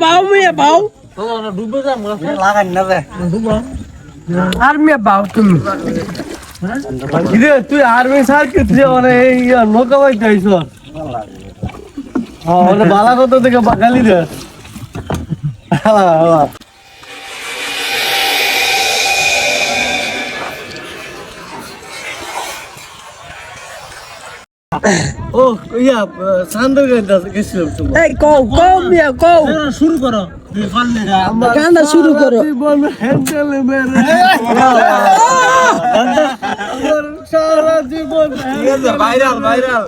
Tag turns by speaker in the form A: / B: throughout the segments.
A: বাউ মিয়া বাউ ডুবে যা লাগাই না রে আর মিয়া বাউ তুমি তুই আর্মি স্যার কে তুই মানে নৌকা বাই যাইছ মানে বালা কত থেকে বাঙালি রে ও ইয়া সান্দর গেছিলাম তুমি এই কও মিয়া কও শুরু করো গানটা শুরু করো বলবে হ্যান্ডেল মেরে সারা জীবন ভাইরাল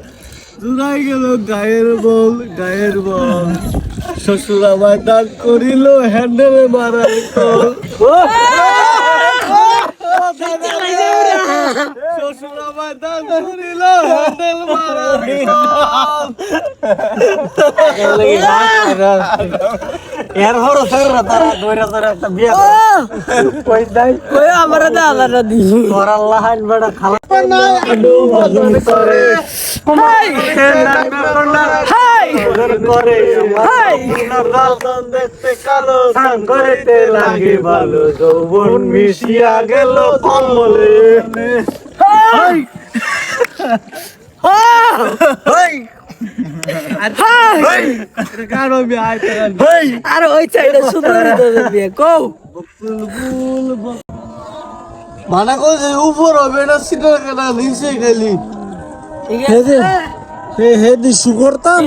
A: জুড়াই গেল গায়ের বল শ্বশুর আমায় দান করিল হ্যান্ডেলে মারার কল শ্বশুর আমায় দান করিল হ্যান্ডেল মারার এর হর সররা তারা দইরা তারা একটা বিয়া কই দাই কই আমারে দা আলাদা দি তোর আল্লাহ হাইল বড় খালা না আডু ভজন করে হাই হাই করে হাই নরদান দেখতে কালো সাঙ্গরেতে লাগে ভালো যৌবন মিশিয়া গেল কমলে হাই হাই আর ওই চাইটা সুন্দর কও মানা কইছে উপর হবে না সিটার কেনা নিচে গেলি হে দিশু করতাম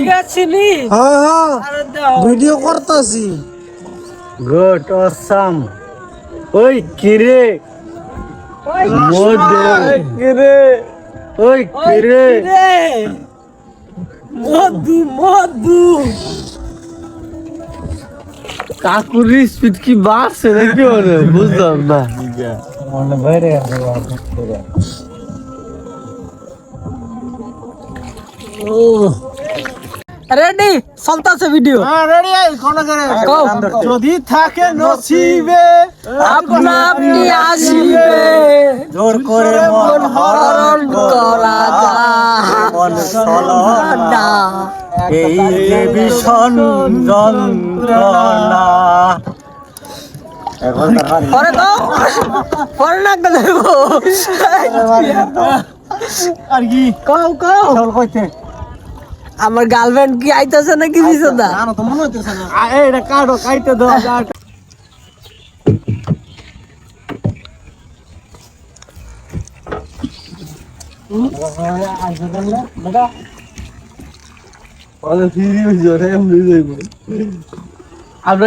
A: হ্যাঁ ভিডিও করতাছি গুড অসাম ওই কিরে ওই কিরে মধু কাকুর স্পিড কি বাড়ছে নাকি বুঝলাম না বাইরে রেডি চলতেছে ভিডিও রেডি যদি থাকে নসিবে আপনি আসিবে জোর করে মন হরণ করা যায় এই যে ভীষণ যন্ত্রণা পরে তো পরে না দেব আর কি কও কইতে আমার গার্লফ্রেন্ড কি আইতাছে নাকি বিছে না না তো মনে হইতাছে না এইটা কাটো কাইতে দাও আমরা